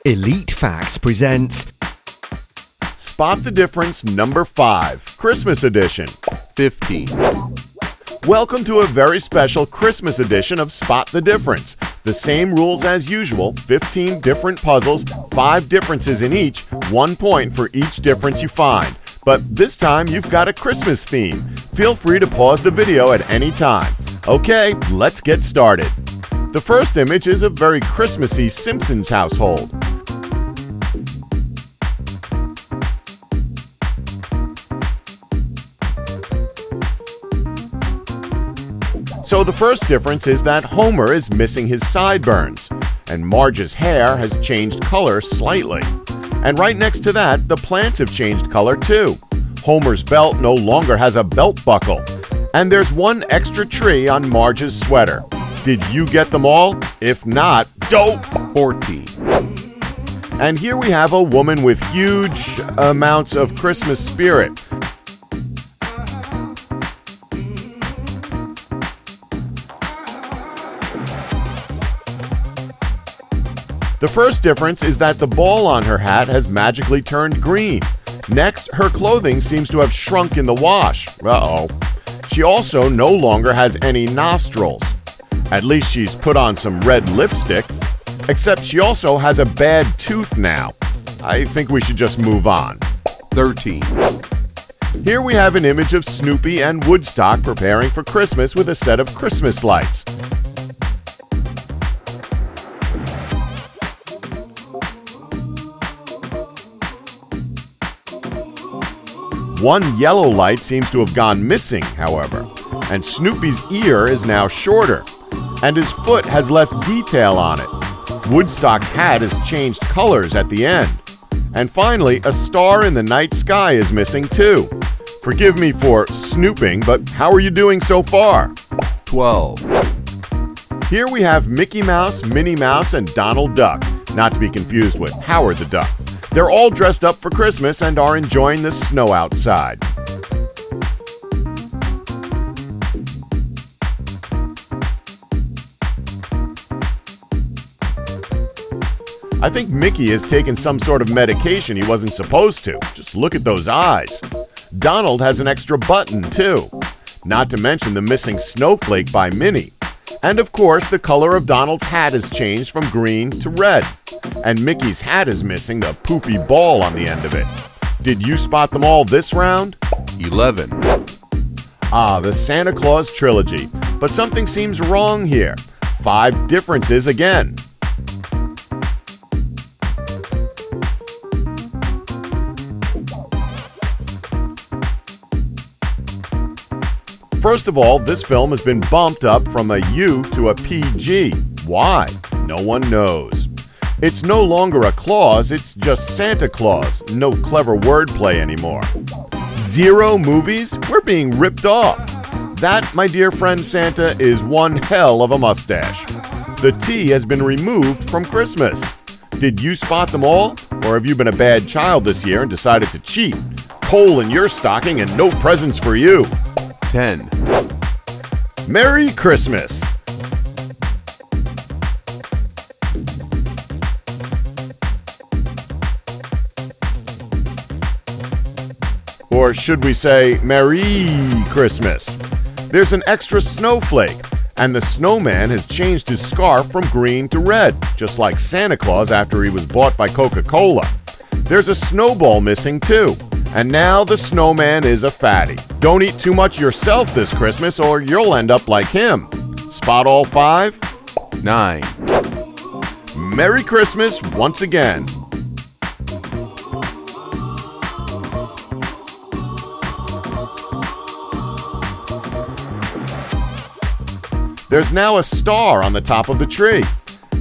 Elite Facts presents Spot the Difference number 5, Christmas edition. 15. Welcome to a very special Christmas edition of Spot the Difference. The same rules as usual, 15 different puzzles, 5 differences in each, 1 point for each difference you find. But this time you've got a Christmas theme. Feel free to pause the video at any time. Okay, let's get started. The first image is a very Christmassy Simpsons household. So the first difference is that Homer is missing his sideburns, and Marge's hair has changed color slightly. And right next to that, the plants have changed color too. Homer's belt no longer has a belt buckle, and there's one extra tree on Marge's sweater. Did you get them all? If not, dope! 14. And here we have a woman with huge amounts of Christmas spirit. The first difference is that the ball on her hat has magically turned green. Next, her clothing seems to have shrunk in the wash. Uh-oh. She also no longer has any nostrils. At least she's put on some red lipstick. Except she also has a bad tooth now. I think we should just move on. 13. Here we have an image of Snoopy and Woodstock preparing for Christmas with a set of Christmas lights. One yellow light seems to have gone missing, however, and Snoopy's ear is now shorter, and his foot has less detail on it. Woodstock's hat has changed colors at the end. And finally, a star in the night sky is missing too. Forgive me for snooping, but how are you doing so far? 12. Here we have Mickey Mouse, Minnie Mouse, and Donald Duck, not to be confused with Howard the Duck. They're all dressed up for Christmas and are enjoying the snow outside. I think Mickey has taken some sort of medication he wasn't supposed to. Just look at those eyes. Donald has an extra button, too. Not to mention the missing snowflake by Minnie. And of course, the color of Donald's hat has changed from green to red. And Mickey's hat is missing the poofy ball on the end of it. Did you spot them all this round? 11. Ah, the Santa Claus trilogy. But something seems wrong here. 5 differences again. First of all, this film has been bumped up from a U to a PG. Why? No one knows. It's no longer a Claus, it's just Santa Claus. No clever wordplay anymore. 0 movies? We're being ripped off. That, my dear friend Santa, is one hell of a mustache. The T has been removed from Christmas. Did you spot them all? Or have you been a bad child this year and decided to cheat? Coal in your stocking and no presents for you. 10. Merry Christmas! Or should we say, Merry Christmas? There's an extra snowflake, and the snowman has changed his scarf from green to red, just like Santa Claus after he was bought by Coca-Cola. There's a snowball missing too. And now the snowman is a fatty. Don't eat too much yourself this Christmas or you'll end up like him. Spot all 5? 9. Merry Christmas once again. There's now a star on the top of the tree.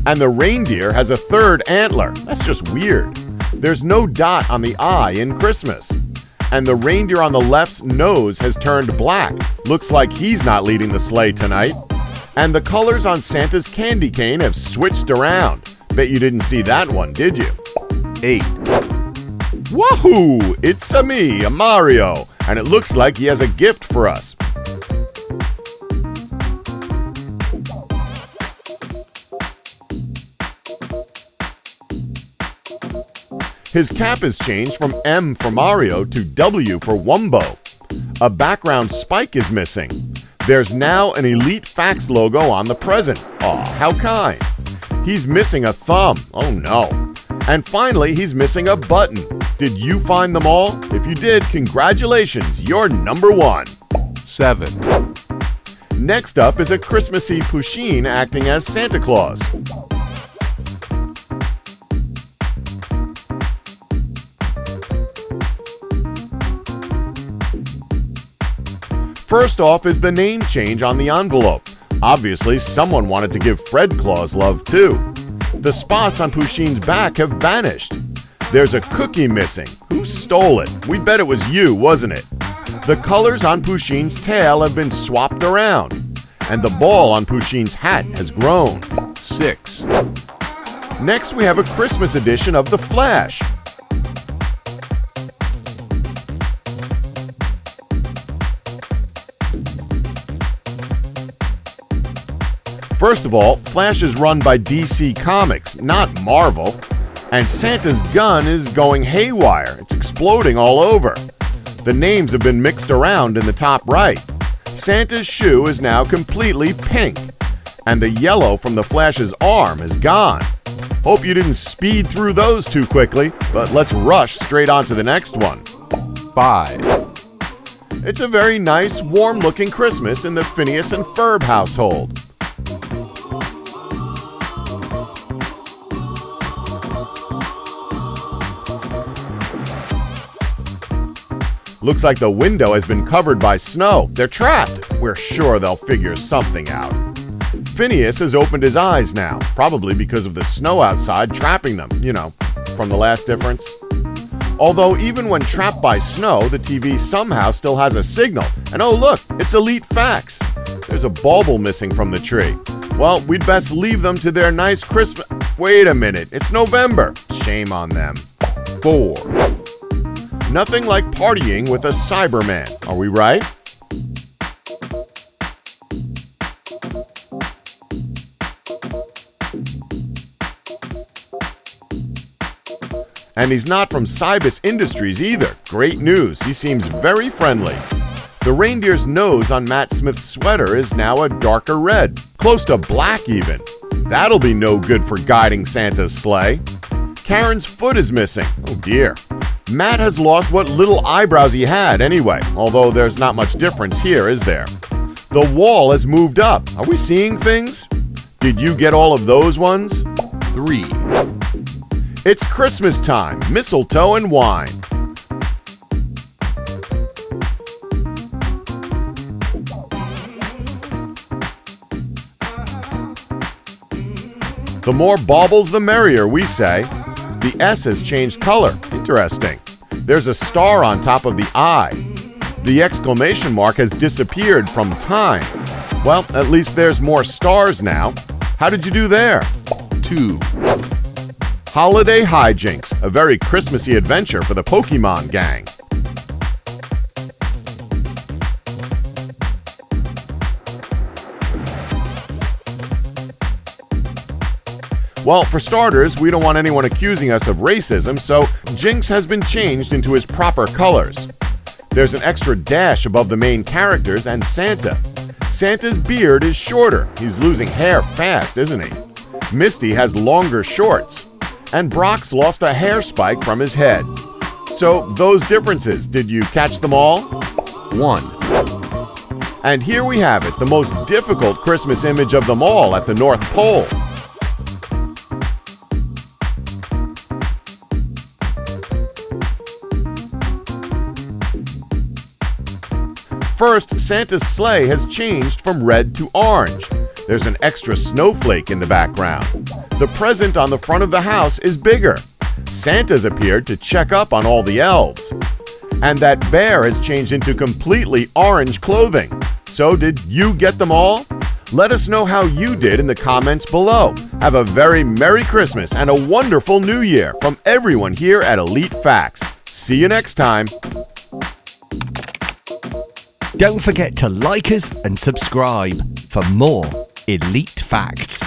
And the reindeer has a 3rd antler. That's just weird. There's no dot on the eye in Christmas. And the reindeer on the left's nose has turned black. Looks like he's not leading the sleigh tonight. And the colors on Santa's candy cane have switched around. Bet you didn't see that one, did you? 8. Wahoo! It's a me, a Mario. And it looks like he has a gift for us. His cap is changed from M for Mario to W for Wumbo. A background spike is missing. There's now an Elite Facts logo on the present. Aw, how kind. He's missing a thumb. Oh no. And finally, he's missing a button. Did you find them all? If you did, congratulations, you're number 1. 7. Next up is a Christmassy Pusheen acting as Santa Claus. First off is the name change on the envelope. Obviously, someone wanted to give Fred Claus love too. The spots on Pusheen's back have vanished. There's a cookie missing. Who stole it? We bet it was you, wasn't it? The colors on Pusheen's tail have been swapped around. And the ball on Pusheen's hat has grown. 6. Next, we have a Christmas edition of The Flash. First of all, Flash is run by DC Comics, not Marvel. And Santa's gun is going haywire. It's exploding all over. The names have been mixed around in the top right. Santa's shoe is now completely pink. And the yellow from the Flash's arm is gone. Hope you didn't speed through those too quickly, but let's rush straight on to the next one. 5. It's a very nice, warm-looking Christmas in the Phineas and Ferb household. Looks like the window has been covered by snow. They're trapped. We're sure they'll figure something out. Phineas has opened his eyes now, probably because of the snow outside trapping them, from the last difference. Although even when trapped by snow, the TV somehow still has a signal. And oh look, it's Elite Facts. There's a bauble missing from the tree. Well, we'd best leave them to their nice Christmas... Wait a minute, it's November. Shame on them. 4. Nothing like partying with a Cyberman, are we right? And he's not from Cybus Industries either. Great news, he seems very friendly. The reindeer's nose on Matt Smith's sweater is now a darker red, close to black even. That'll be no good for guiding Santa's sleigh. Karen's foot is missing. Oh dear. Matt has lost what little eyebrows he had anyway, although there's not much difference here, is there? The wall has moved up. Are we seeing things? Did you get all of those ones? 3. It's Christmas time, mistletoe and wine. The more baubles, the merrier, we say. The S has changed color. Interesting. There's a star on top of the I. The exclamation mark has disappeared from time. Well, at least there's more stars now. How did you do there? 2. Holiday Hijinks, a very Christmassy adventure for the Pokemon gang. Well, for starters, we don't want anyone accusing us of racism, so Jinx has been changed into his proper colors. There's an extra dash above the main characters and Santa. Santa's beard is shorter. He's losing hair fast, isn't he? Misty has longer shorts. And Brock's lost a hair spike from his head. So, those differences, did you catch them all? 1. And here we have it, the most difficult Christmas image of them all at the North Pole. First, Santa's sleigh has changed from red to orange. There's an extra snowflake in the background. The present on the front of the house is bigger. Santa's appeared to check up on all the elves. And that bear has changed into completely orange clothing. So did you get them all? Let us know how you did in the comments below. Have a very Merry Christmas and a wonderful New Year from everyone here at Elite Facts. See you next time. Don't forget to like us and subscribe for more Elite Facts.